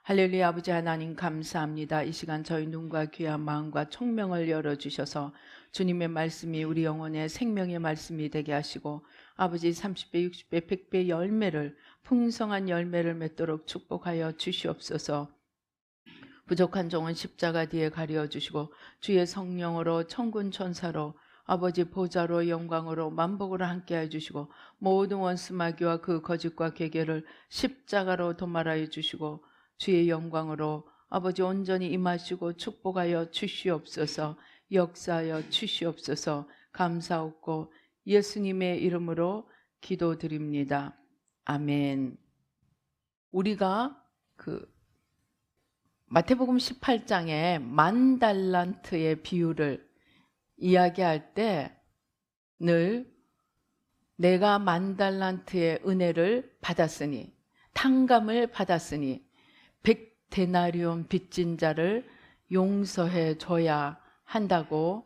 할렐루야. 아버지 하나님 감사합니다. 이 시간 저희 눈과 귀와 마음과 총명을 열어주셔서 주님의 말씀이 우리 영혼의 생명의 말씀이 되게 하시고 아버지 30배, 60배, 100배 열매를 풍성한 열매를 맺도록 축복하여 주시옵소서. 부족한 종은 십자가 뒤에 가려 주시고 주의 성령으로 천군 천사로 아버지 보좌로 영광으로 만복으로 함께해 주시고 모든 원수 마귀와 그 거짓과 계계를 십자가로 도말하여 주시고 주의 영광으로 아버지 온전히 임하시고 축복하여 주시옵소서. 역사하여 주시옵소서. 감사하고 예수님의 이름으로 기도드립니다. 아멘. 우리가 마태복음 18장에 만 달란트의 비유를 이야기할 때 늘 내가 만 달란트의 은혜를 받았으니 탕감을 받았으니 100데나리온 빚진 자를 용서해 줘야 한다고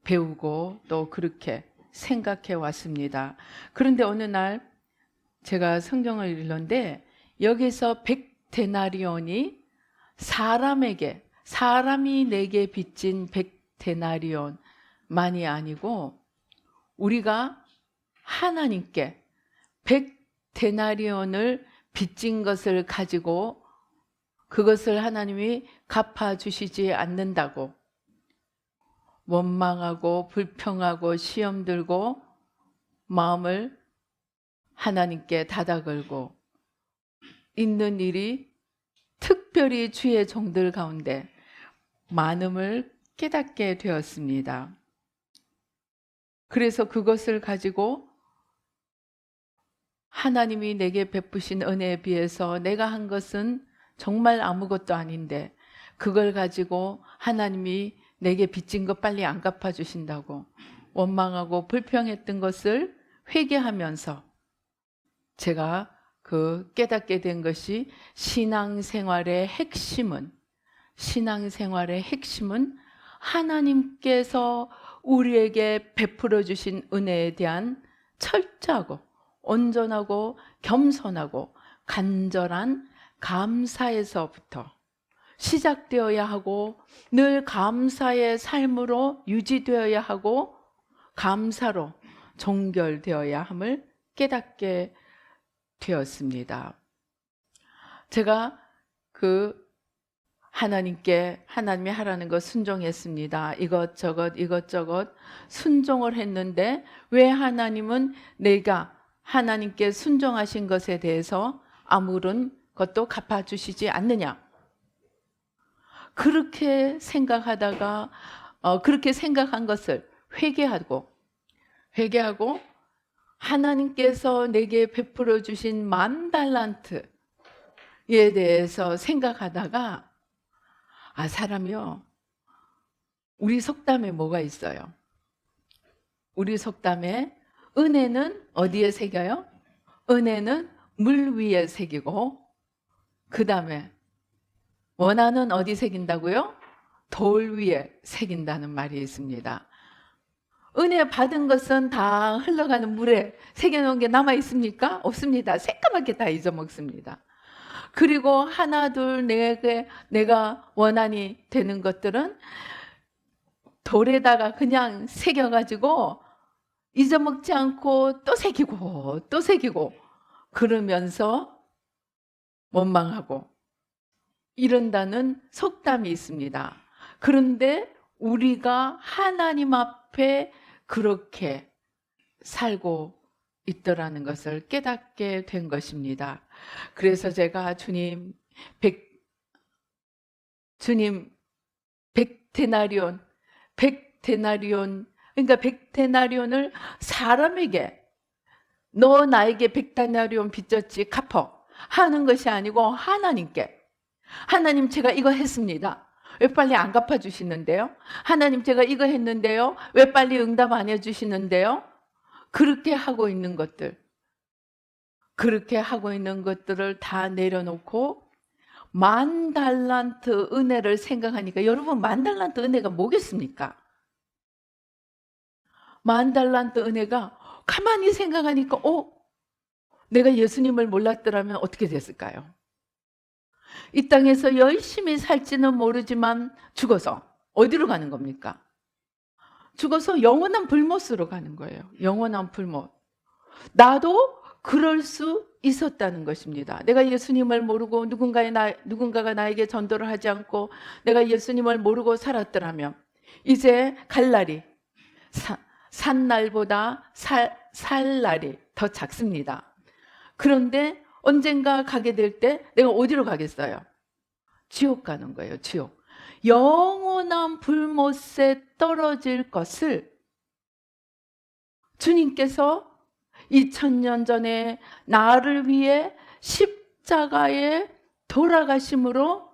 배우고 또 그렇게 생각해 왔습니다. 그런데 어느 날 제가 성경을 읽는데 여기서 100데나리온이 사람이 내게 빚진 100데나리온만이 아니고 우리가 하나님께 100데나리온을 빚진 것을 가지고 그것을 하나님이 갚아주시지 않는다고 원망하고 불평하고 시험 들고 마음을 하나님께 닫아 걸고 있는 일이 특별히 주의 종들 가운데 많음을 깨닫게 되었습니다. 그래서 그것을 가지고 하나님이 내게 베푸신 은혜에 비해서 내가 한 것은 정말 아무것도 아닌데 그걸 가지고 하나님이 내게 빚진 거 빨리 안 갚아주신다고 원망하고 불평했던 것을 회개하면서 제가 깨닫게 된 것이 신앙생활의 핵심은 하나님께서 우리에게 베풀어 주신 은혜에 대한 철저하고 온전하고 겸손하고 간절한 감사에서부터 시작되어야 하고 늘 감사의 삶으로 유지되어야 하고 감사로 종결되어야 함을 깨닫게 되었습니다. 제가 하나님이 하라는 거 순종했습니다. 이것저것 순종을 했는데 왜 하나님은 내가 하나님께 순종하신 것에 대해서 아무런 것도 갚아주시지 않느냐? 그렇게 생각하다가 그렇게 생각한 것을 회개하고 하나님께서 내게 베풀어 주신 만 달란트에 대해서 생각하다가 사람이요. 우리 속담에 뭐가 있어요? 우리 속담에 은혜는 어디에 새겨요? 은혜는 물 위에 새기고 그 다음에 원한은 어디 새긴다고요? 돌 위에 새긴다는 말이 있습니다. 은혜 받은 것은 다 흘러가는 물에 새겨놓은 게 남아 있습니까? 없습니다. 새까맣게 다 잊어먹습니다. 그리고 하나 둘 내가 원한이 되는 것들은 돌에다가 그냥 새겨가지고 잊어먹지 않고 또 새기고 그러면서 원망하고 이런다는 속담이 있습니다. 그런데 우리가 하나님 앞에 그렇게 살고 있더라는 것을 깨닫게 된 것입니다. 그래서 제가 주님 100데나리온 그러니까 100데나리온을 사람에게 너 나에게 100데나리온 빚졌지 갚어 하는 것이 아니고 하나님 제가 이거 했습니다. 왜 빨리 안 갚아주시는데요? 하나님 제가 이거 했는데요. 왜 빨리 응답 안 해주시는데요? 그렇게 하고 있는 것들을 다 내려놓고 만 달란트 은혜를 생각하니까 여러분 만 달란트 은혜가 뭐겠습니까? 만 달란트 은혜가 가만히 생각하니까 내가 예수님을 몰랐더라면 어떻게 됐을까요? 이 땅에서 열심히 살지는 모르지만 죽어서 어디로 가는 겁니까? 죽어서 영원한 불못으로 가는 거예요. 영원한 불못. 나도 그럴 수 있었다는 것입니다. 내가 예수님을 모르고 누군가가 나에게 전도를 하지 않고 내가 예수님을 모르고 살았더라면 이제 갈 날이 산 날보다 살 날이 더 작습니다. 그런데 언젠가 가게 될 때 내가 어디로 가겠어요? 지옥 가는 거예요. 지옥. 영원한 불못에 떨어질 것을 주님께서 2000년 전에 나를 위해 십자가에 돌아가심으로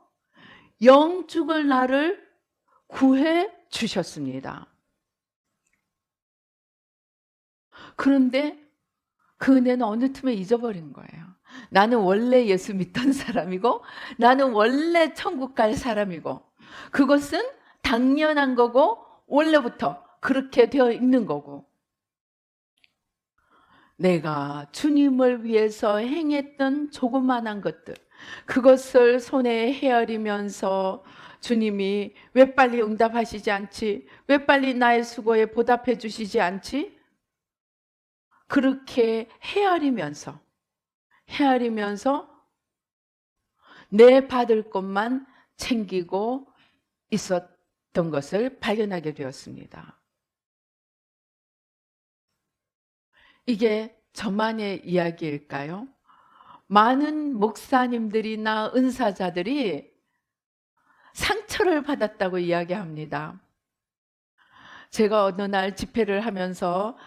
영죽을 나를 구해 주셨습니다. 그런데 그 은혜는 어느 틈에 잊어버린 거예요. 나는 원래 예수 믿던 사람이고 나는 원래 천국 갈 사람이고 그것은 당연한 거고 원래부터 그렇게 되어 있는 거고 내가 주님을 위해서 행했던 조그만한 것들 그것을 손에 헤아리면서 주님이 왜 빨리 응답하시지 않지? 왜 빨리 나의 수고에 보답해 주시지 않지? 그렇게 헤아리면서 내 받을 것만 챙기고 있었던 것을 발견하게 되었습니다. 이게 저만의 이야기일까요? 많은 목사님들이나 은사자들이 상처를 받았다고 이야기합니다. 제가 어느 날 집회를 하면서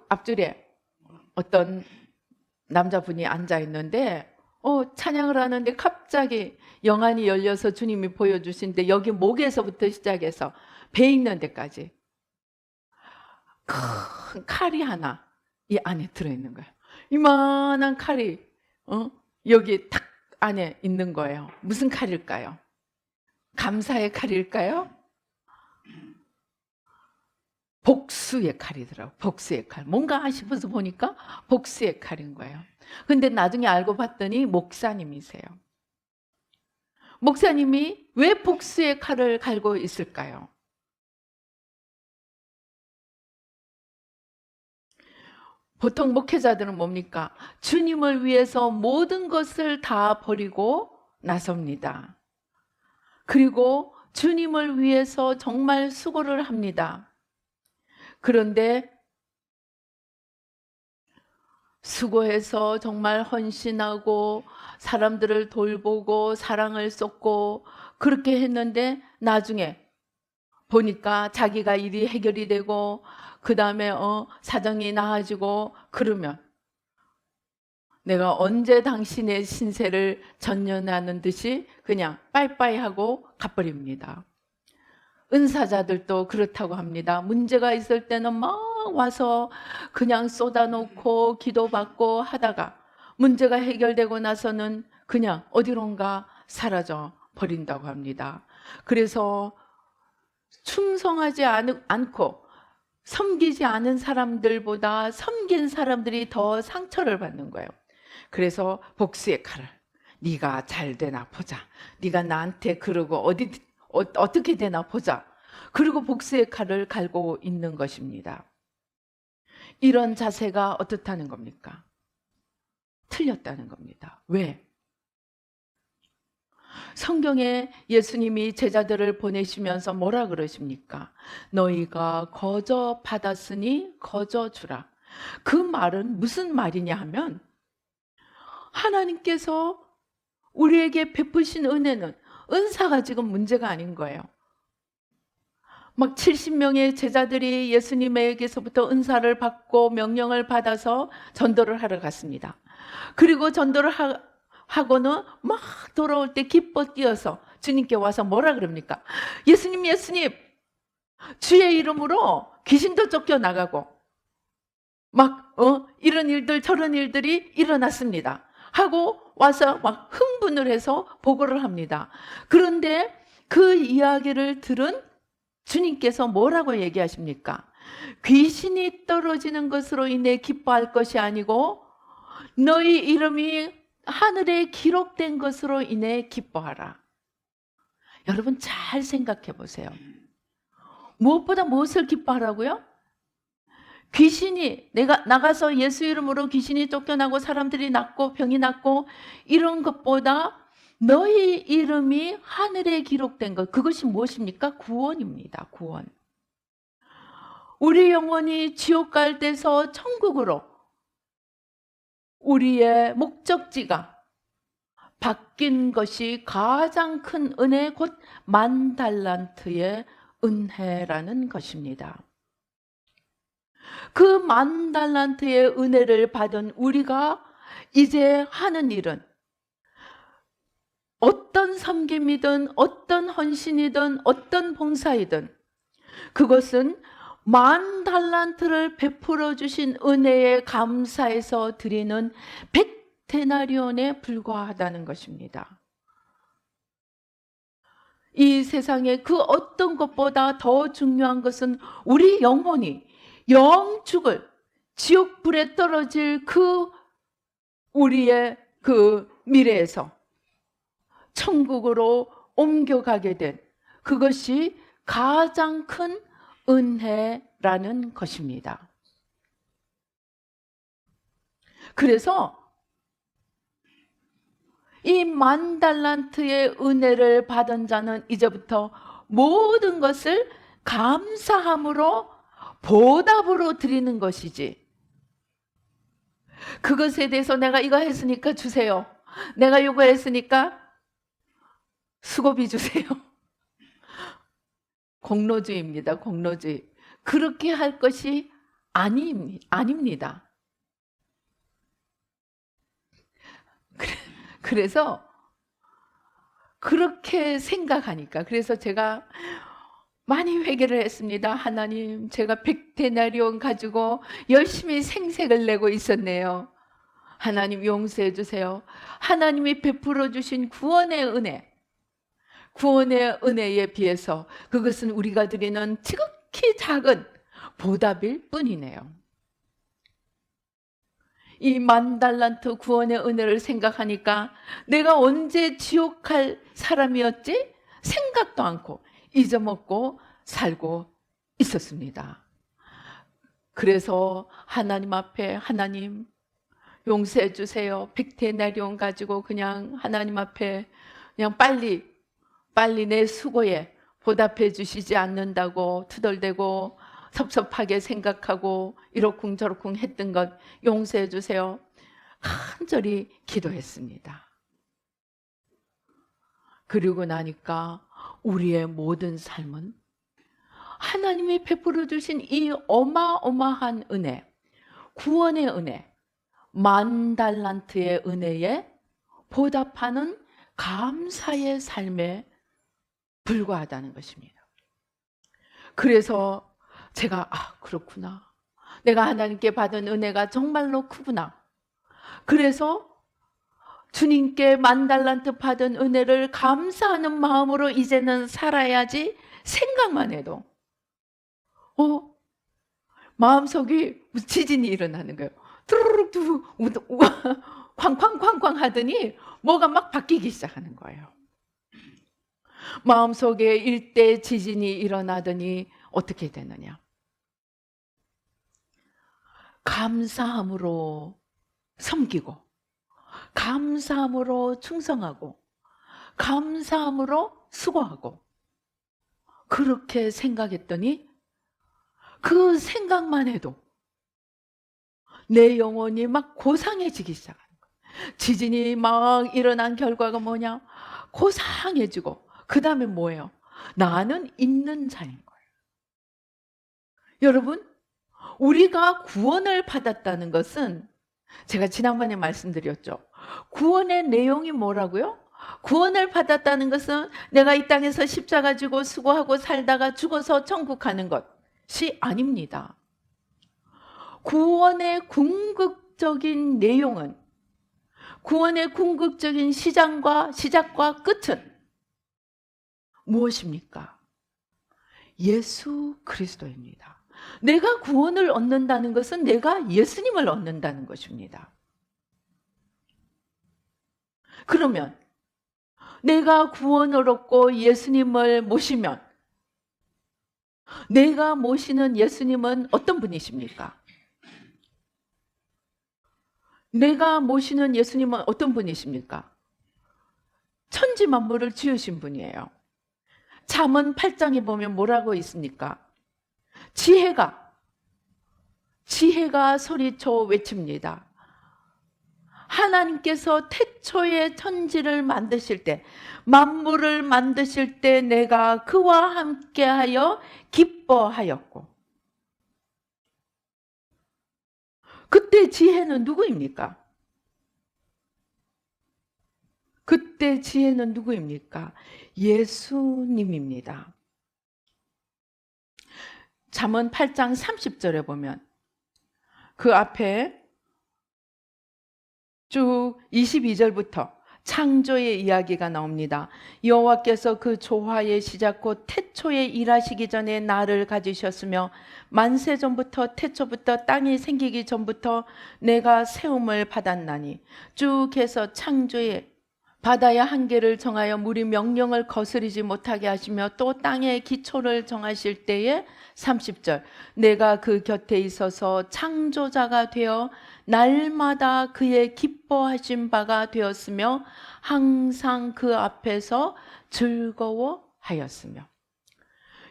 앞줄에 어떤 남자분이 앉아 있는데 찬양을 하는데 갑자기 영안이 열려서 주님이 보여주신데 여기 목에서부터 시작해서 배 있는 데까지 큰 칼이 하나 이 안에 들어있는 거예요. 이만한 칼이 여기 탁 안에 있는 거예요. 무슨 칼일까요? 감사의 칼일까요? 복수의 칼이더라고요. 복수의 칼. 뭔가 싶어서 보니까 복수의 칼인 거예요. 근데 나중에 알고 봤더니 목사님이세요. 목사님이 왜 복수의 칼을 갈고 있을까요? 보통 목회자들은 뭡니까? 주님을 위해서 모든 것을 다 버리고 나섭니다. 그리고 주님을 위해서 정말 수고를 합니다. 그런데 수고해서 정말 헌신하고 사람들을 돌보고 사랑을 쏟고 그렇게 했는데 나중에 보니까 자기가 일이 해결이 되고 그 다음에 사정이 나아지고 그러면 내가 언제 당신의 신세를 전연하는 듯이 그냥 빠이빠이 하고 가버립니다. 은사자들도 그렇다고 합니다. 문제가 있을 때는 막 와서 그냥 쏟아놓고 기도받고 하다가 문제가 해결되고 나서는 그냥 어디론가 사라져 버린다고 합니다. 그래서 충성하지 않고 섬기지 않은 사람들보다 섬긴 사람들이 더 상처를 받는 거예요. 그래서 복수의 칼을 네가 잘 되나 보자. 네가 나한테 그러고 어떻게 되나 보자. 그리고 복수의 칼을 갈고 있는 것입니다. 이런 자세가 어떻다는 겁니까? 틀렸다는 겁니다. 왜? 성경에 예수님이 제자들을 보내시면서 뭐라 그러십니까? 너희가 거저 받았으니 거저 주라. 그 말은 무슨 말이냐 하면 하나님께서 우리에게 베푸신 은혜는 은사가 지금 문제가 아닌 거예요. 막 70명의 제자들이 예수님에게서부터 은사를 받고 명령을 받아서 전도를 하러 갔습니다. 그리고 전도를 하고는 막 돌아올 때 기뻐 뛰어서 주님께 와서 뭐라 그럽니까? 예수님 주의 이름으로 귀신도 쫓겨나가고 막 이런 일들 저런 일들이 일어났습니다 하고 와서 막 흥분을 해서 보고를 합니다. 그런데 그 이야기를 들은 주님께서 뭐라고 얘기하십니까? 귀신이 떨어지는 것으로 인해 기뻐할 것이 아니고 너희 이름이 하늘에 기록된 것으로 인해 기뻐하라. 여러분 잘 생각해 보세요. 무엇보다 무엇을 기뻐하라고요? 귀신이, 내가 나가서 예수 이름으로 귀신이 쫓겨나고 사람들이 낫고 병이 낫고 이런 것보다 너희 이름이 하늘에 기록된 것, 그것이 무엇입니까? 구원입니다. 구원. 우리 영혼이 지옥 갈 데서 천국으로 우리의 목적지가 바뀐 것이 가장 큰 은혜, 곧 10,000달란트의 은혜라는 것입니다. 그 10,000달란트의 은혜를 받은 우리가 이제 하는 일은 어떤 섬김이든 어떤 헌신이든 어떤 봉사이든 그것은 10,000달란트를 베풀어 주신 은혜에 감사해서 드리는 100데나리온에 불과하다는 것입니다. 이 세상에 그 어떤 것보다 더 중요한 것은 우리 영혼이 영죽을 지옥불에 떨어질 그 우리의 그 미래에서 천국으로 옮겨가게 된 그것이 가장 큰 은혜라는 것입니다. 그래서 이 10,000달란트의 은혜를 받은 자는 이제부터 모든 것을 감사함으로 보답으로 드리는 것이지, 그것에 대해서 내가 이거 했으니까 주세요, 내가 이거 했으니까 수고비 주세요. 공로주의입니다. 공로주의. 그렇게 할 것이 아닙니다. 그래서 그렇게 생각하니까, 그래서 제가 많이 회개를 했습니다. 하나님, 제가 100데나리온 가지고 열심히 생색을 내고 있었네요. 하나님 용서해 주세요. 하나님이 베풀어 주신 구원의 은혜, 구원의 은혜에 비해서 그것은 우리가 드리는 지극히 작은 보답일 뿐이네요. 이 10,000달란트 구원의 은혜를 생각하니까 내가 언제 지옥 갈 사람이었지? 생각도 않고 잊어먹고 살고 있었습니다. 그래서 하나님 앞에, 하나님 용서해 주세요. 100데나리온 가지고 그냥 하나님 앞에 그냥 빨리 내 수고에 보답해 주시지 않는다고 투덜대고 섭섭하게 생각하고 이러쿵저러쿵 했던 것 용서해 주세요. 간절히 기도했습니다. 그리고 나니까 우리의 모든 삶은 하나님이 베풀어 주신 이 어마어마한 은혜, 구원의 은혜, 10,000달란트의 은혜에 보답하는 감사의 삶에 불과하다는 것입니다. 그래서 제가 그렇구나, 내가 하나님께 받은 은혜가 정말로 크구나, 그래서 주님께 10,000달란트 받은 은혜를 감사하는 마음으로 이제는 살아야지 생각만 해도 마음속이 지진이 일어나는 거예요. 뚜루룩 뚜루 쾅쾅쾅쾅 하더니 뭐가 막 바뀌기 시작하는 거예요. 마음속에 일대 지진이 일어나더니 어떻게 되느냐? 감사함으로 섬기고, 감사함으로 충성하고, 감사함으로 수고하고, 그렇게 생각했더니 그 생각만 해도 내 영혼이 막 고상해지기 시작하는 거예요. 지진이 막 일어난 결과가 뭐냐? 고상해지고, 그 다음에 뭐예요? 나는 있는 자인 거예요. 여러분, 우리가 구원을 받았다는 것은 제가 지난번에 말씀드렸죠. 구원의 내용이 뭐라고요? 구원을 받았다는 것은 내가 이 땅에서 십자가 지고 수고하고 살다가 죽어서 천국 가는 것이 아닙니다. 구원의 궁극적인 내용은, 구원의 궁극적인 시작과 끝은 무엇입니까? 예수 그리스도입니다. 내가 구원을 얻는다는 것은 내가 예수님을 얻는다는 것입니다. 그러면 내가 구원을 얻고 예수님을 모시면 내가 모시는 예수님은 어떤 분이십니까? 내가 모시는 예수님은 어떤 분이십니까? 천지 만물을 지으신 분이에요. 잠언 8장에 보면 뭐라고 있습니까? 지혜가 소리쳐 외칩니다. 하나님께서 태초에 천지를 만드실 때, 만물을 만드실 때 내가 그와 함께하여 기뻐하였고, 그때 지혜는 누구입니까? 그때 지혜는 누구입니까? 예수님입니다. 잠언 8장 30절에 보면 그 앞에 쭉 22절부터 창조의 이야기가 나옵니다. 여호와께서 그 조화의 시작 곧 태초에 일하시기 전에 나를 가지셨으며 만세 전부터 태초부터 땅이 생기기 전부터 내가 세움을 받았나니. 쭉 해서 창조의 바다의 한계를 정하여 물이 명령을 거스르지 못하게 하시며 또 땅의 기초를 정하실 때에 30절 내가 그 곁에 있어서 창조자가 되어 날마다 그의 기뻐하신 바가 되었으며 항상 그 앞에서 즐거워하였으며.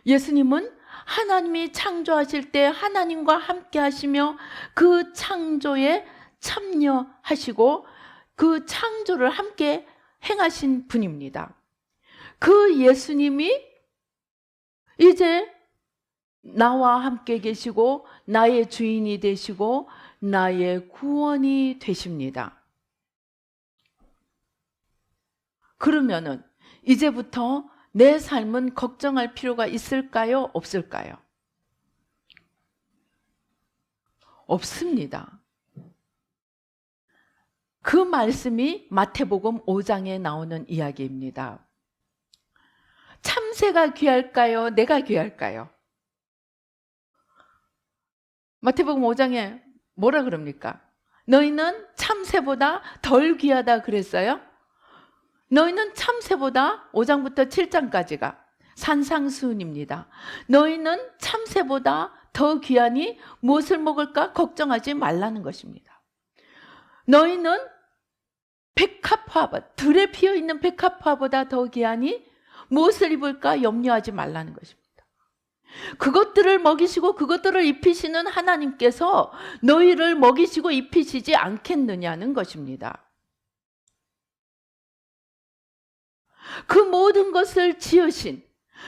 예수님은 하나님이 창조하실 때 하나님과 함께 하시며 그 창조에 참여하시고 그 창조를 함께 행하신 분입니다. 그 예수님이 이제 나와 함께 계시고 나의 주인이 되시고 나의 구원이 되십니다. 그러면은 이제부터 내 삶은 걱정할 필요가 있을까요? 없을까요? 없습니다. 그 말씀이 마태복음 5장에 나오는 이야기입니다. 참새가 귀할까요? 내가 귀할까요? 마태복음 5장에 뭐라 그럽니까? 너희는 참새보다 덜 귀하다 그랬어요? 너희는 참새보다 5장부터 7장까지가 산상수훈입니다. 너희는 참새보다 더 귀하니 무엇을 먹을까 걱정하지 말라는 것입니다. 너희는 백합화, 들에 피어있는 백합화보다 더 귀하니 무엇을 입을까 염려하지 말라는 것입니다. 그것들을 먹이시고 그것들을 입히시는 하나님께서 너희를 먹이시고 입히시지 않겠느냐는 것입니다. 그 모든 것을 지으신,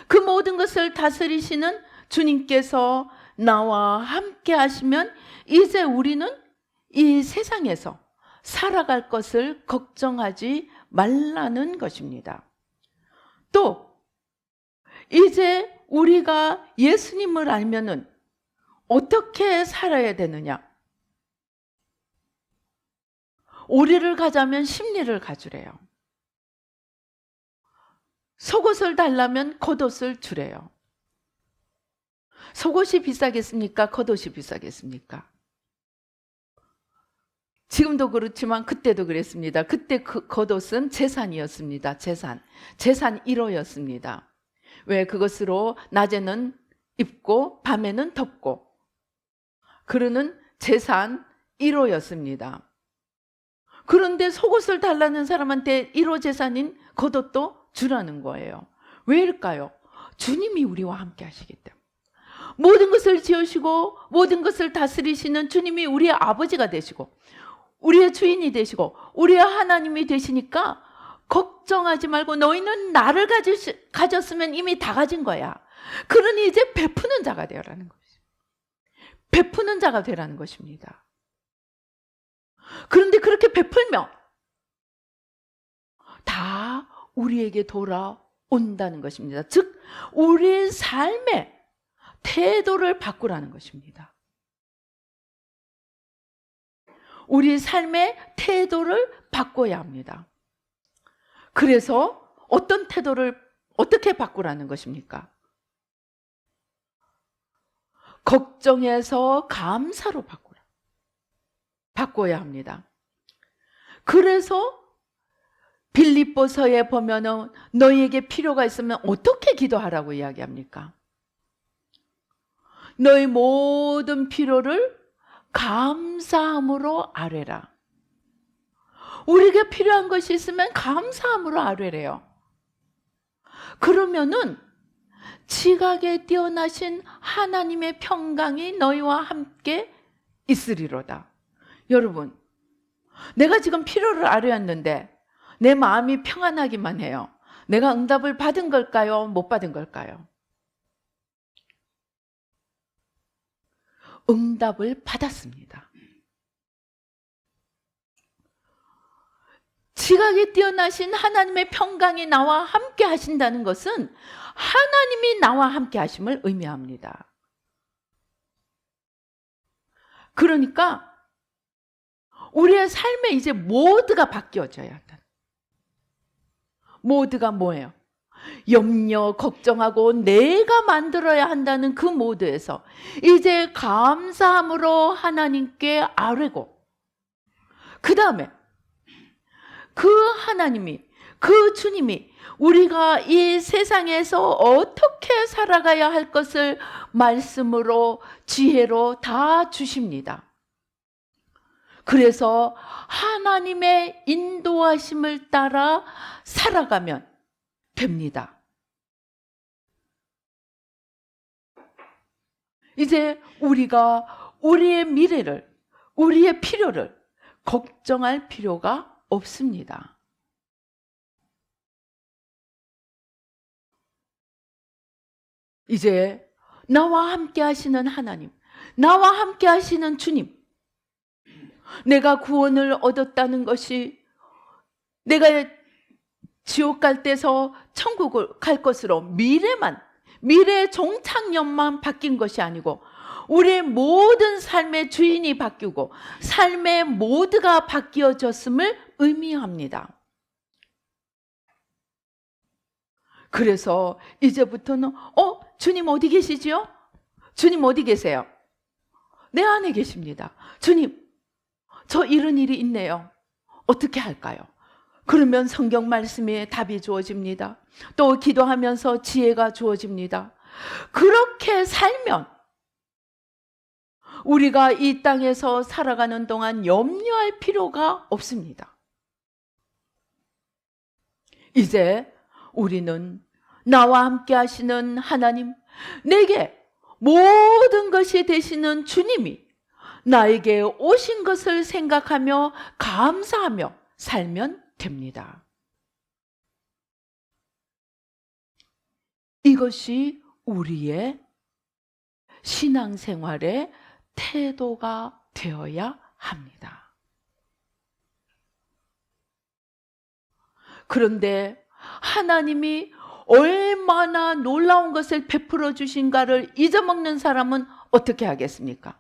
그 모든 것을 다스리시는 주님께서 나와 함께 하시면 이제 우리는 이 세상에서 살아갈 것을 걱정하지 말라는 것입니다. 또 이제 우리가 예수님을 알면은 어떻게 살아야 되느냐? 오리를 가자면 십리를 가주래요. 속옷을 달라면 겉옷을 주래요. 속옷이 비싸겠습니까? 겉옷이 비싸겠습니까? 지금도 그렇지만 그때도 그랬습니다. 그때 그 겉옷은 재산이었습니다. 재산 1호였습니다. 왜? 그것으로 낮에는 입고 밤에는 덮고 그러는 재산 1호였습니다. 그런데 속옷을 달라는 사람한테 1호 재산인 겉옷도 주라는 거예요. 왜일까요? 주님이 우리와 함께 하시기 때문에. 모든 것을 지으시고 모든 것을 다스리시는 주님이 우리의 아버지가 되시고 우리의 주인이 되시고 우리의 하나님이 되시니까 걱정하지 말고 너희는 나를 가졌으면 이미 다 가진 거야. 그러니 이제 베푸는 자가 되라는 것이죠. 베푸는 자가 되라는 것입니다. 그런데 그렇게 베풀면 다 우리에게 돌아온다는 것입니다. 즉 우리의 삶의 태도를 바꾸라는 것입니다. 우리 삶의 태도를 바꿔야 합니다. 그래서 어떤 태도를 어떻게 바꾸라는 것입니까? 걱정에서 감사로 바꿔야 합니다. 그래서 빌립보서에 보면은 너희에게 필요가 있으면 어떻게 기도하라고 이야기합니까? 너희 모든 필요를 감사함으로 아뢰라. 우리에게 필요한 것이 있으면 감사함으로 아뢰래요. 그러면은 지각에 뛰어나신 하나님의 평강이 너희와 함께 있으리로다. 여러분, 내가 지금 필요를 아뢰었는데 내 마음이 평안하기만 해요. 내가 응답을 받은 걸까요? 못 받은 걸까요? 응답을 받았습니다. 지각에 뛰어나신 하나님의 평강이 나와 함께 하신다는 것은 하나님이 나와 함께 하심을 의미합니다. 그러니까 우리의 삶에 이제 모드가 바뀌어져야 한다. 모드가 뭐예요? 염려, 걱정하고 내가 만들어야 한다는 그 모드에서 이제 감사함으로 하나님께 아뢰고, 그 다음에 그 하나님이, 그 주님이 우리가 이 세상에서 어떻게 살아가야 할 것을 말씀으로, 지혜로 다 주십니다. 그래서 하나님의 인도하심을 따라 살아가면 됩니다. 이제 우리가 우리의 미래를, 우리의 필요를 걱정할 필요가 없습니다. 이제 나와 함께 하시는 하나님, 나와 함께 하시는 주님, 내가 구원을 얻었다는 것이 내가 지옥 갈 때서 천국을 갈 것으로 미래의 종착역만 바뀐 것이 아니고 우리의 모든 삶의 주인이 바뀌고 삶의 모드가 바뀌어졌음을 의미합니다. 그래서 이제부터는 주님 어디 계시지요? 주님 어디 계세요? 내 안에 계십니다. 주님, 저 이런 일이 있네요. 어떻게 할까요? 그러면 성경 말씀에 답이 주어집니다. 또 기도하면서 지혜가 주어집니다. 그렇게 살면 우리가 이 땅에서 살아가는 동안 염려할 필요가 없습니다. 이제 우리는 나와 함께 하시는 하나님, 내게 모든 것이 되시는 주님이 나에게 오신 것을 생각하며 감사하며 살면 됩니다. 이것이 우리의 신앙생활의 태도가 되어야 합니다. 그런데 하나님이 얼마나 놀라운 것을 베풀어 주신가를 잊어먹는 사람은 어떻게 하겠습니까?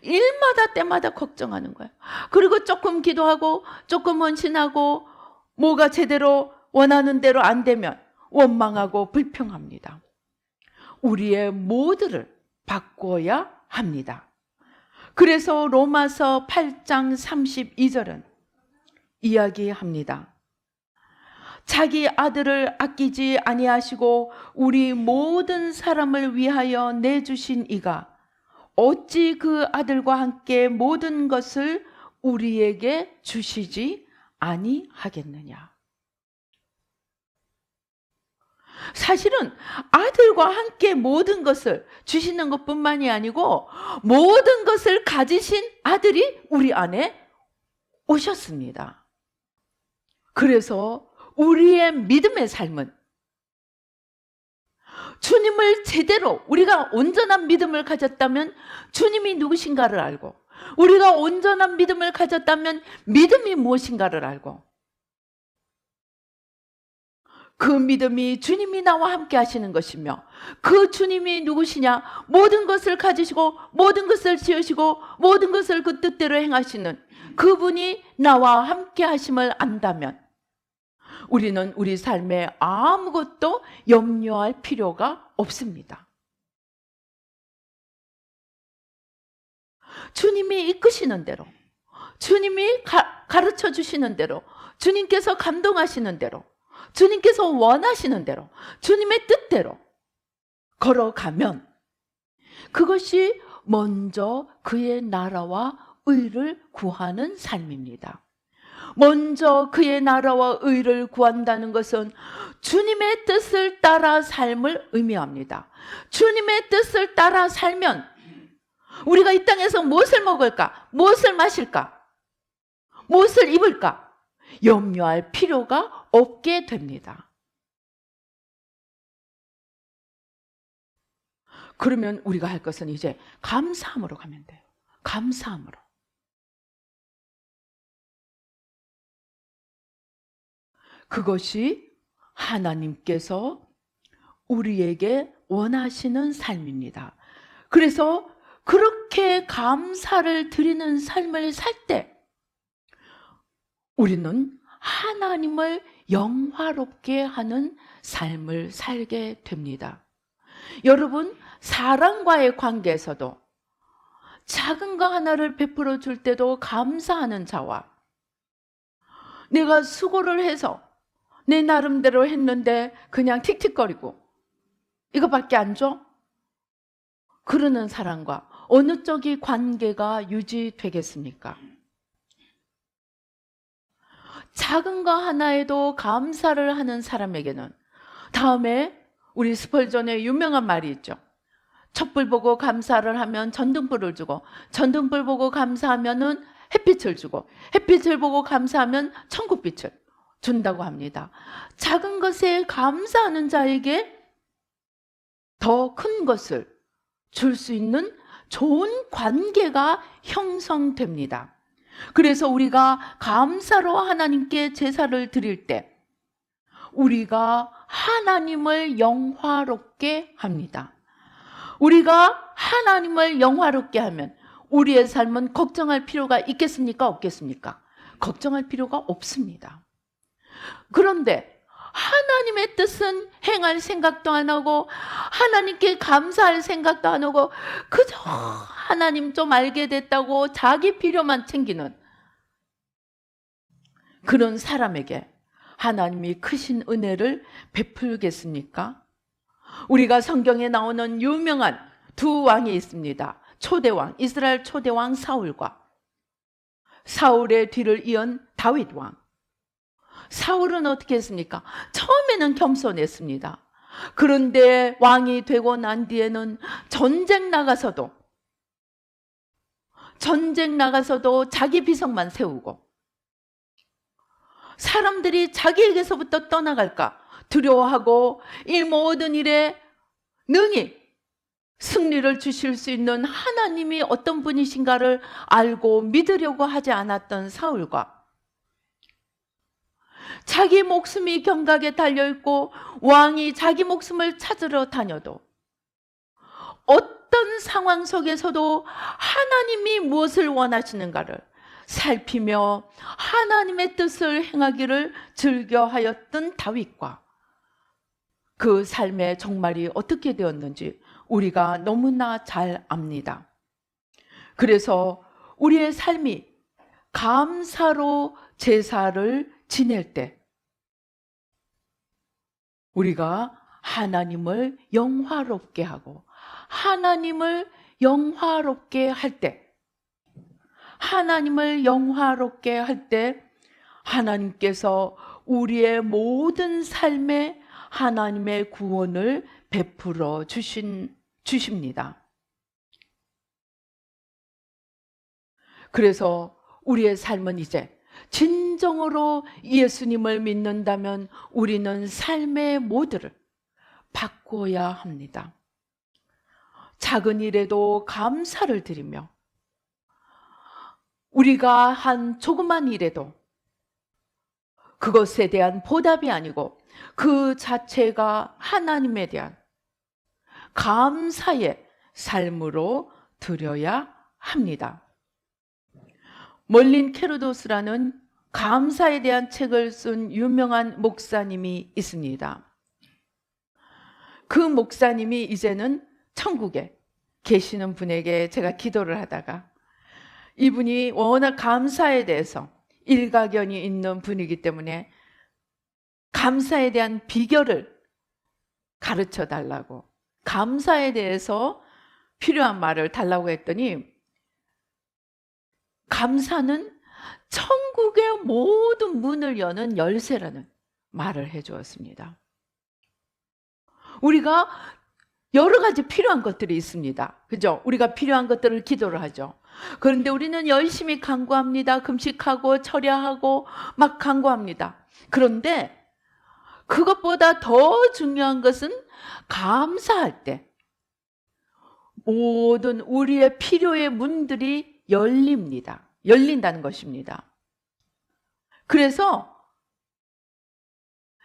일마다 때마다 걱정하는 거예요. 그리고 조금 기도하고 조금 헌신하고 뭐가 제대로 원하는 대로 안 되면 원망하고 불평합니다. 우리의 모두를 바꿔야 합니다. 그래서 로마서 8장 32절은 이야기합니다. 자기 아들을 아끼지 아니하시고 우리 모든 사람을 위하여 내주신 이가 어찌 그 아들과 함께 모든 것을 우리에게 주시지 아니하겠느냐. 사실은 아들과 함께 모든 것을 주시는 것뿐만이 아니고 모든 것을 가지신 아들이 우리 안에 오셨습니다. 그래서 우리의 믿음의 삶은 주님을 제대로, 우리가 온전한 믿음을 가졌다면 주님이 누구신가를 알고, 우리가 온전한 믿음을 가졌다면 믿음이 무엇인가를 알고, 그 믿음이 주님이 나와 함께 하시는 것이며 그 주님이 누구시냐, 모든 것을 가지시고 모든 것을 지으시고 모든 것을 그 뜻대로 행하시는 그분이 나와 함께 하심을 안다면 우리는 우리 삶에 아무것도 염려할 필요가 없습니다. 주님이 이끄시는 대로, 주님이 가르쳐 주시는 대로, 주님께서 감동하시는 대로, 주님께서 원하시는 대로, 주님의 뜻대로 걸어가면 그것이 먼저 그의 나라와 의를 구하는 삶입니다. 먼저 그의 나라와 의를 구한다는 것은 주님의 뜻을 따라 삶을 의미합니다. 주님의 뜻을 따라 살면 우리가 이 땅에서 무엇을 먹을까? 무엇을 마실까? 무엇을 입을까? 염려할 필요가 없게 됩니다. 그러면 우리가 할 것은 이제 감사함으로 가면 돼요. 감사함으로. 그것이 하나님께서 우리에게 원하시는 삶입니다. 그래서 그렇게 감사를 드리는 삶을 살 때 우리는 하나님을 영화롭게 하는 삶을 살게 됩니다. 여러분, 사람과의 관계에서도 작은 거 하나를 베풀어 줄 때도 감사하는 자와 내가 수고를 해서 내 나름대로 했는데 그냥 틱틱거리고 이거밖에 안 줘? 그러는 사람과 어느 쪽이 관계가 유지되겠습니까? 작은 거 하나에도 감사를 하는 사람에게는 다음에 우리 스펄전의 유명한 말이 있죠. 촛불 보고 감사를 하면 전등불을 주고, 전등불 보고 감사하면은 햇빛을 주고, 햇빛을 보고 감사하면 천국빛을 준다고 합니다. 작은 것에 감사하는 자에게 더 큰 것을 줄 수 있는 좋은 관계가 형성됩니다. 그래서 우리가 감사로 하나님께 제사를 드릴 때 우리가 하나님을 영화롭게 합니다. 우리가 하나님을 영화롭게 하면 우리의 삶은 걱정할 필요가 있겠습니까? 없겠습니까? 걱정할 필요가 없습니다. 그런데 하나님의 뜻은 행할 생각도 안 하고 하나님께 감사할 생각도 안 하고 그저 하나님 좀 알게 됐다고 자기 필요만 챙기는 그런 사람에게 하나님이 크신 은혜를 베풀겠습니까? 우리가 성경에 나오는 유명한 두 왕이 있습니다. 초대왕, 이스라엘 초대왕 사울과 사울의 뒤를 이은 다윗 왕. 사울은 어떻게 했습니까? 처음에는 겸손했습니다. 그런데 왕이 되고 난 뒤에는 전쟁 나가서도 자기 비석만 세우고 사람들이 자기에게서부터 떠나갈까 두려워하고 이 모든 일에 능히 승리를 주실 수 있는 하나님이 어떤 분이신가를 알고 믿으려고 하지 않았던 사울과 자기 목숨이 경각에 달려있고 왕이 자기 목숨을 찾으러 다녀도 어떤 상황 속에서도 하나님이 무엇을 원하시는가를 살피며 하나님의 뜻을 행하기를 즐겨하였던 다윗과 그 삶의 정말이 어떻게 되었는지 우리가 너무나 잘 압니다. 그래서 우리의 삶이 감사로 제사를 지낼 때 우리가 하나님을 영화롭게 하고 하나님을 영화롭게 할 때 하나님께서 우리의 모든 삶에 하나님의 구원을 베풀어 주십니다. 그래서 우리의 삶은 이제 진정으로 예수님을 믿는다면 우리는 삶의 모드를 바꿔야 합니다. 작은 일에도 감사를 드리며 우리가 한 조그만 일에도 그것에 대한 보답이 아니고 그 자체가 하나님에 대한 감사의 삶으로 드려야 합니다. 멀린 케르도스라는 감사에 대한 책을 쓴 유명한 목사님이 있습니다. 그 목사님이 이제는 천국에 계시는 분에게 제가 기도를 하다가 이분이 워낙 감사에 대해서 일가견이 있는 분이기 때문에 감사에 대한 비결을 가르쳐 달라고, 감사에 대해서 필요한 말을 달라고 했더니 감사는 천국의 모든 문을 여는 열쇠라는 말을 해 주었습니다. 우리가 여러 가지 필요한 것들이 있습니다. 그죠? 우리가 필요한 것들을 기도를 하죠. 그런데 우리는 열심히 간구합니다. 금식하고 철야하고 막 간구합니다. 그런데 그것보다 더 중요한 것은 감사할 때 모든 우리의 필요의 문들이 열린다는 것입니다. 그래서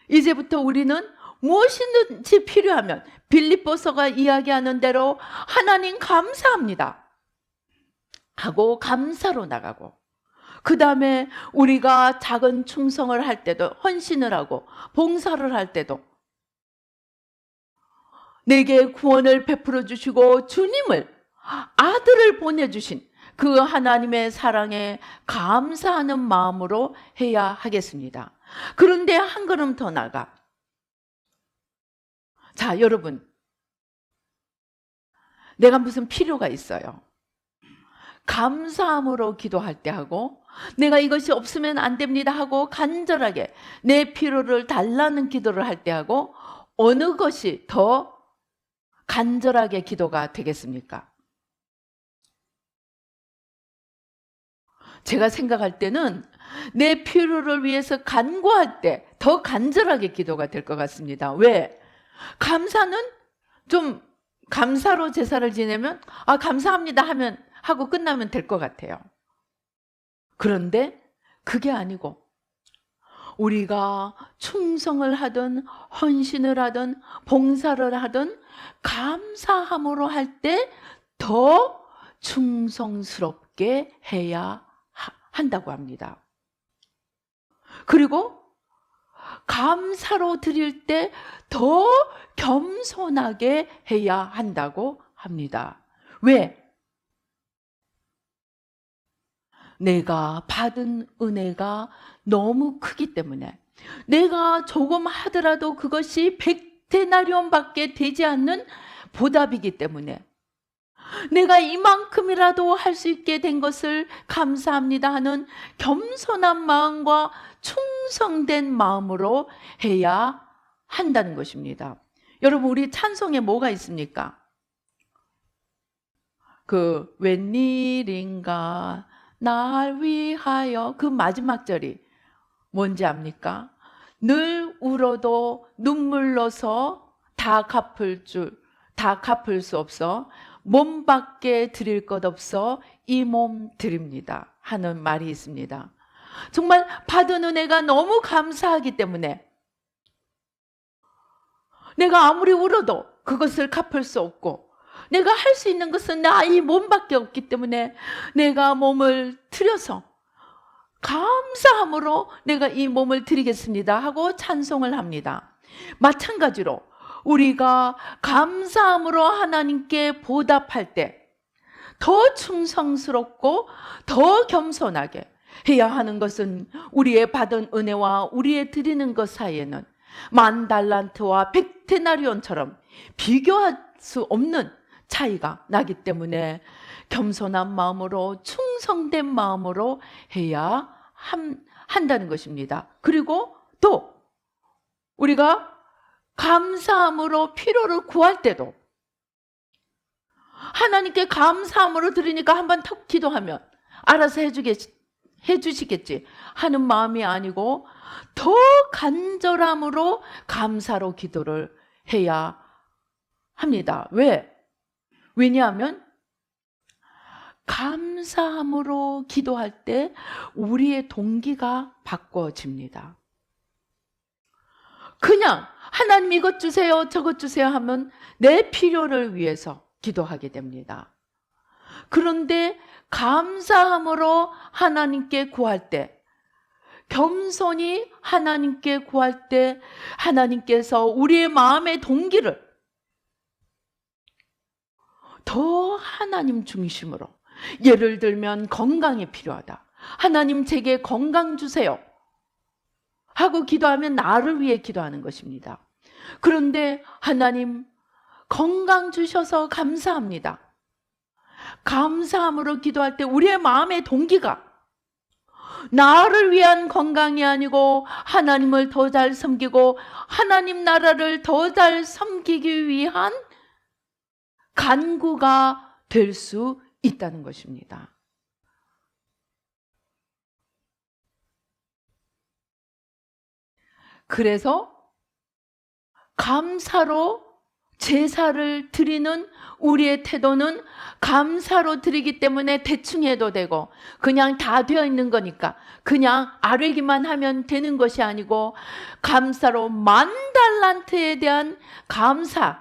이제부터 우리는 무엇이든지 필요하면 빌립보서가 이야기하는 대로 하나님 감사합니다 하고 감사로 나가고, 그 다음에 우리가 작은 충성을 할 때도, 헌신을 하고 봉사를 할 때도 내게 구원을 베풀어 주시고 주님을, 아들을 보내주신 그 하나님의 사랑에 감사하는 마음으로 해야 하겠습니다. 그런데 한 걸음 더 나가, 자, 여러분, 내가 무슨 필요가 있어요. 감사함으로 기도할 때 하고, 내가 이것이 없으면 안 됩니다 하고 간절하게 내 필요를 달라는 기도를 할 때 하고, 어느 것이 더 간절하게 기도가 되겠습니까? 제가 생각할 때는 내 필요를 위해서 간구할 때 더 간절하게 기도가 될 것 같습니다. 왜? 감사는 좀, 감사로 제사를 지내면 감사합니다 하고 끝나면 될 것 같아요. 그런데 그게 아니고 우리가 충성을 하든 헌신을 하든 봉사를 하든 감사함으로 할 때 더 충성스럽게 해야 한다고 합니다. 그리고 감사로 드릴 때 더 겸손하게 해야 한다고 합니다. 왜? 내가 받은 은혜가 너무 크기 때문에, 내가 조금 하더라도 그것이 100데나리온밖에 되지 않는 보답이기 때문에, 내가 이만큼이라도 할 수 있게 된 것을 감사합니다 하는 겸손한 마음과 충성된 마음으로 해야 한다는 것입니다. 여러분, 우리 찬송에 뭐가 있습니까? 그 웬일인가 날 위하여, 그 마지막 절이 뭔지 압니까? 늘 울어도 눈물로서 다 갚을 수 없어 몸밖에 드릴 것 없어 이 몸 드립니다 하는 말이 있습니다. 정말 받은 은혜가 너무 감사하기 때문에 내가 아무리 울어도 그것을 갚을 수 없고, 내가 할 수 있는 것은 나 이 몸밖에 없기 때문에 내가 몸을 드려서 감사함으로 내가 이 몸을 드리겠습니다 하고 찬송을 합니다. 마찬가지로 우리가 감사함으로 하나님께 보답할 때 더 충성스럽고 더 겸손하게 해야 하는 것은, 우리의 받은 은혜와 우리의 드리는 것 사이에는 10,000달란트와 100데나리온처럼 비교할 수 없는 차이가 나기 때문에 겸손한 마음으로, 충성된 마음으로 해야 한다는 것입니다. 그리고 또 우리가 감사함으로 필요를 구할 때도 하나님께 감사함으로 드리니까 한번 턱 기도하면 알아서 해주시겠지 하는 마음이 아니고, 더 간절함으로 감사로 기도를 해야 합니다. 왜? 왜냐하면 감사함으로 기도할 때 우리의 동기가 바꿔집니다. 그냥 하나님 이것 주세요 저것 주세요 하면 내 필요를 위해서 기도하게 됩니다. 그런데 감사함으로 하나님께 구할 때, 겸손히 하나님께 구할 때 하나님께서 우리의 마음의 동기를 더 하나님 중심으로, 예를 들면 건강이 필요하다. 하나님 제게 건강 주세요 하고 기도하면 나를 위해 기도하는 것입니다. 그런데 하나님 건강 주셔서 감사합니다. 감사함으로 기도할 때 우리의 마음의 동기가 나를 위한 건강이 아니고 하나님을 더 잘 섬기고 하나님 나라를 더 잘 섬기기 위한 간구가 될 수 있다는 것입니다. 그래서 감사로 제사를 드리는 우리의 태도는 감사로 드리기 때문에 대충 해도 되고 그냥 다 되어 있는 거니까 그냥 아뢰기만 하면 되는 것이 아니고 감사로 10,000달란트에 대한 감사로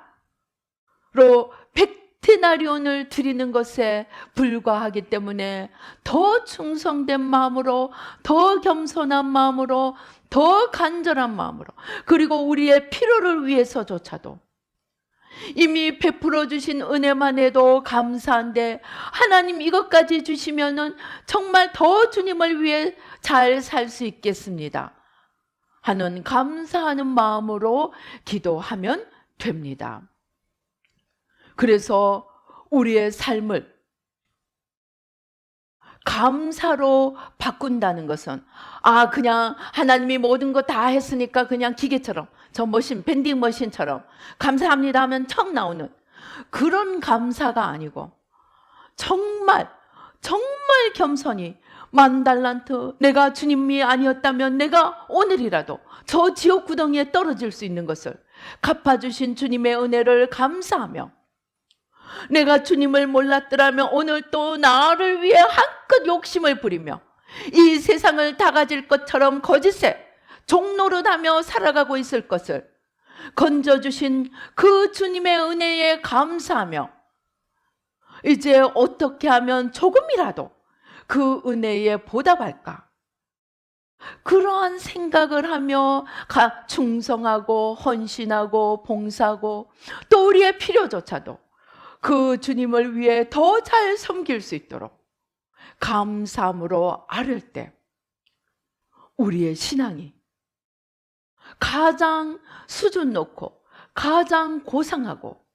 100데나리온을 드리는 것에 불과하기 때문에 더 충성된 마음으로, 더 겸손한 마음으로, 더 간절한 마음으로, 그리고 우리의 필요를 위해서조차도 이미 베풀어 주신 은혜만 해도 감사한데 하나님 이것까지 주시면은 정말 더 주님을 위해 잘 살 수 있겠습니다 하는 감사하는 마음으로 기도하면 됩니다. 그래서 우리의 삶을 감사로 바꾼다는 것은 그냥 하나님이 모든 거 다 했으니까 그냥 기계처럼 저 머신, 밴딩 머신처럼 감사합니다 하면 척 나오는 그런 감사가 아니고 정말 겸손히 10,000달란트 내가 주님이 아니었다면 내가 오늘이라도 저 지옥 구덩이에 떨어질 수 있는 것을 갚아주신 주님의 은혜를 감사하며 내가 주님을 몰랐더라면 오늘 또 나를 위해 한껏 욕심을 부리며 이 세상을 다 가질 것처럼 거짓에 종노릇하며 살아가고 있을 것을 건져주신 그 주님의 은혜에 감사하며 이제 어떻게 하면 조금이라도 그 은혜에 보답할까? 그러한 생각을 하며 충성하고 헌신하고 봉사하고 또 우리의 필요조차도 그 주님을 위해 더 잘 섬길 수 있도록 감사함으로 아뢰을 때 우리의 신앙이 가장 수준 높고 가장 고상하고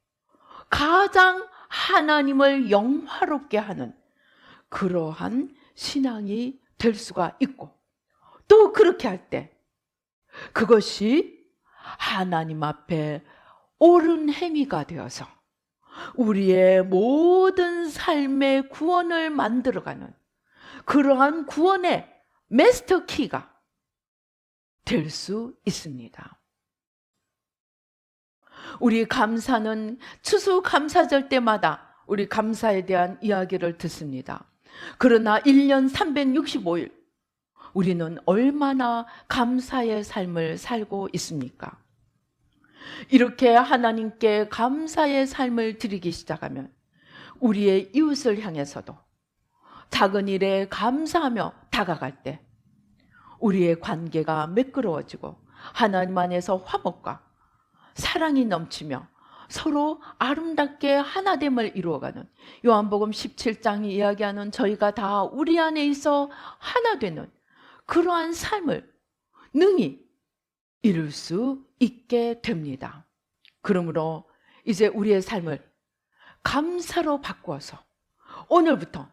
가장 하나님을 영화롭게 하는 그러한 신앙이 될 수가 있고 또 그렇게 할 때 그것이 하나님 앞에 옳은 행위가 되어서 우리의 모든 삶의 구원을 만들어가는 그러한 구원의 마스터 키가 될 수 있습니다. 우리 감사는 추수감사절 때마다 우리 감사에 대한 이야기를 듣습니다. 그러나 1년 365일 우리는 얼마나 감사의 삶을 살고 있습니까? 이렇게 하나님께 감사의 삶을 드리기 시작하면 우리의 이웃을 향해서도 작은 일에 감사하며 다가갈 때 우리의 관계가 매끄러워지고 하나님 안에서 화목과 사랑이 넘치며 서로 아름답게 하나됨을 이루어가는 요한복음 17장이 이야기하는 저희가 다 우리 안에 있어 하나 되는 그러한 삶을 능히 이룰 수 있게 됩니다. 그러므로 이제 우리의 삶을 감사로 바꾸어서 오늘부터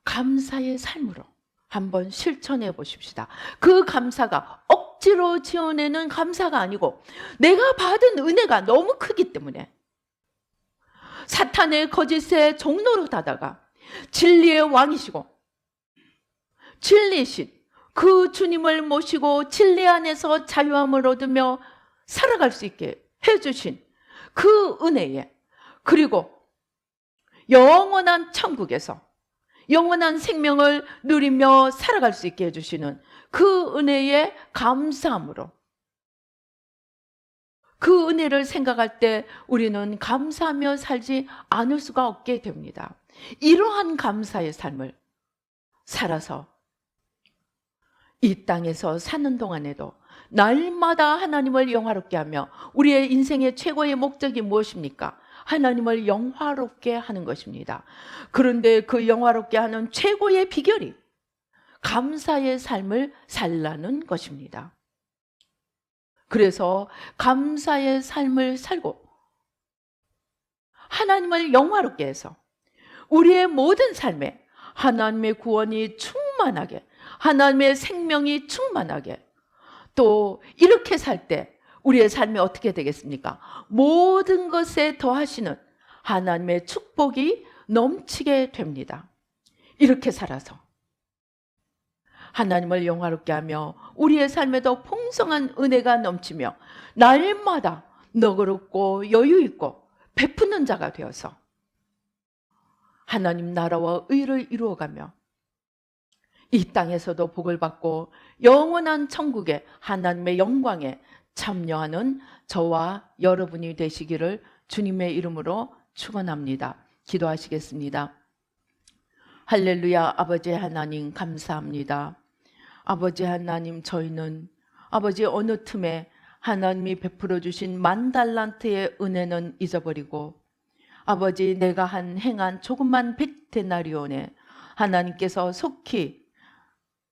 감사의 삶으로 한번 실천해 보십시다. 그 감사가 억지로 지어내는 감사가 아니고 내가 받은 은혜가 너무 크기 때문에 사탄의 거짓에 종노릇하다가 진리의 왕이시고 진리신 그 주님을 모시고 진리 안에서 자유함을 얻으며 살아갈 수 있게 해주신 그 은혜에 그리고 영원한 천국에서 영원한 생명을 누리며 살아갈 수 있게 해주시는 그 은혜에 감사함으로 그 은혜를 생각할 때 우리는 감사하며 살지 않을 수가 없게 됩니다. 이러한 감사의 삶을 살아서 이 땅에서 사는 동안에도 날마다 하나님을 영화롭게 하며 우리의 인생의 최고의 목적이 무엇입니까? 하나님을 영화롭게 하는 것입니다. 그런데 그 영화롭게 하는 최고의 비결이 감사의 삶을 살라는 것입니다. 그래서 감사의 삶을 살고 하나님을 영화롭게 해서 우리의 모든 삶에 하나님의 구원이 충만하게, 하나님의 생명이 충만하게, 또 이렇게 살 때 우리의 삶이 어떻게 되겠습니까? 모든 것에 더하시는 하나님의 축복이 넘치게 됩니다. 이렇게 살아서 하나님을 영화롭게 하며 우리의 삶에도 풍성한 은혜가 넘치며 날마다 너그럽고 여유 있고 베푸는 자가 되어서 하나님 나라와 의를 이루어가며 이 땅에서도 복을 받고 영원한 천국의 하나님의 영광에 참여하는 저와 여러분이 되시기를 주님의 이름으로 축원합니다. 기도하시겠습니다. 할렐루야. 아버지 하나님 감사합니다. 아버지 하나님, 저희는 아버지 어느 틈에 하나님이 베풀어 주신 10,000달란트의 은혜는 잊어버리고 아버지 내가 행한 조그만 100데나리온에 하나님께서 속히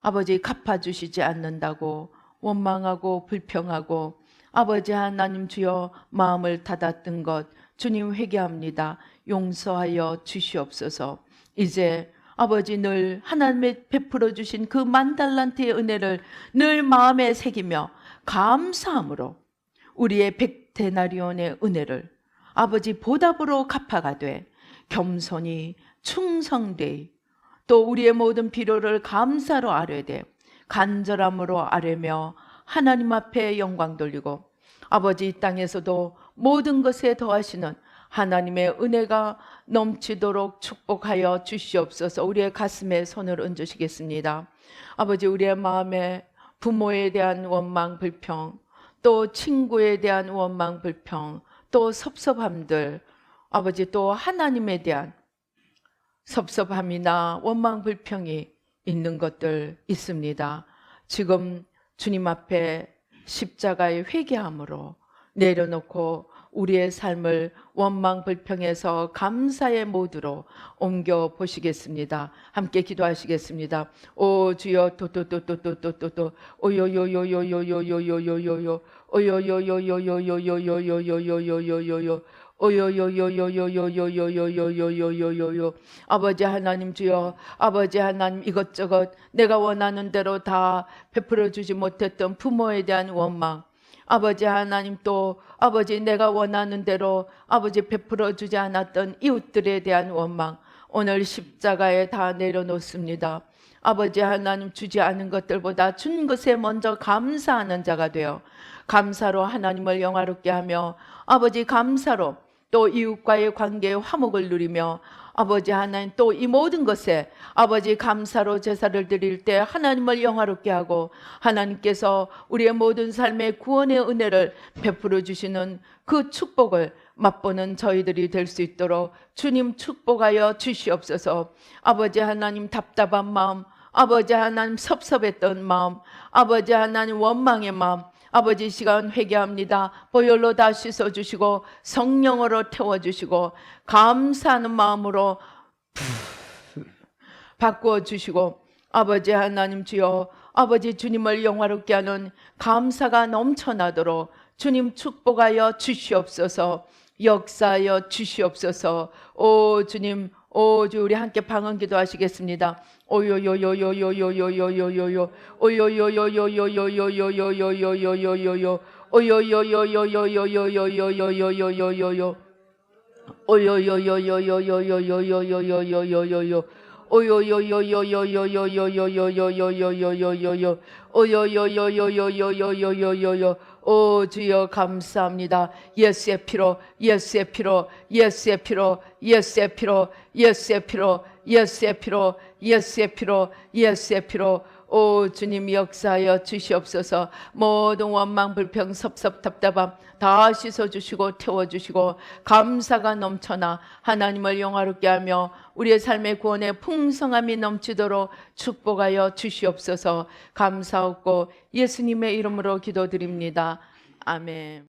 아버지 갚아주시지 않는다고 원망하고 불평하고 아버지 하나님 주여 마음을 닫았던 것 주님 회개합니다. 용서하여 주시옵소서. 이제 아버지 늘 하나님의 베풀어 주신 그 10,000달란트의 은혜를 늘 마음에 새기며 감사함으로 우리의 100데나리온의 은혜를 아버지 보답으로 갚아가되 겸손히 충성되이 또 우리의 모든 필요를 감사로 아뢰되 간절함으로 아뢰며 하나님 앞에 영광 돌리고 아버지 이 땅에서도 모든 것에 더하시는 하나님의 은혜가 넘치도록 축복하여 주시옵소서. 우리의 가슴에 손을 얹으시겠습니다. 아버지 우리의 마음에 부모에 대한 원망 불평, 또 친구에 대한 원망 불평, 또 섭섭함들, 아버지 또 하나님에 대한 섭섭함이나 원망 불평이 있는 것들 있습니다. 지금 주님 앞에 십자가의 회개함으로 내려놓고 우리의 삶을 원망 불평에서 감사의 모드로 옮겨 보시겠습니다. 함께 기도하시겠습니다. 오 주여 또또또또또또또 오요요요요요요요요요요 오요요요요요요요요요요요요 오요요요요요요요요요요요요 아버지 하나님 주여 아버지 하나님 이것저것 내가 원하는 대로 다 베풀어 주지 못했던 부모에 대한 원망 아버지 하나님 또 아버지 내가 원하는 대로 아버지 베풀어 주지 않았던 이웃들에 대한 원망 오늘 십자가에 다 내려놓습니다. 아버지 하나님 주지 않은 것들보다 준 것에 먼저 감사하는 자가 되어 감사로 하나님을 영화롭게 하며 아버지 감사로 또 이웃과의 관계의 화목을 누리며 아버지 하나님 또 이 모든 것에 아버지 감사로 제사를 드릴 때 하나님을 영화롭게 하고 하나님께서 우리의 모든 삶의 구원의 은혜를 베풀어 주시는 그 축복을 맛보는 저희들이 될 수 있도록 주님 축복하여 주시옵소서. 아버지 하나님 답답한 마음 아버지 하나님 섭섭했던 마음 아버지 하나님 원망의 마음 아버지 시간 회개합니다. 보혈로 다 씻어주시고 성령으로 태워주시고 감사하는 마음으로 바꾸어주시고 아버지 하나님 주여 아버지 주님을 영화롭게 하는 감사가 넘쳐나도록 주님 축복하여 주시옵소서. 역사하여 주시옵소서. 오 주님 오 주 우리 함께 방언 기도하시겠습니다. 오요요요요요요요요요요 오요요요요요요요요요요요요 오요요요요요요요요요요요 오요요요요요요요요요요요 오요요요요요요요요요요요요 오요요요요요요요요요요 오 주여 감사합니다. 예수의 피로 예수의 피로 예수의 피로 예수의 피로 예수의 피로 예수의 피로 예수의 피로 예수의 피로 오 주님 역사하여 주시옵소서. 모든 원망 불평 섭섭 답답함 다 씻어주시고 태워주시고 감사가 넘쳐나 하나님을 영화롭게 하며 우리의 삶의 구원에 풍성함이 넘치도록 축복하여 주시옵소서. 감사하고 예수님의 이름으로 기도드립니다. 아멘.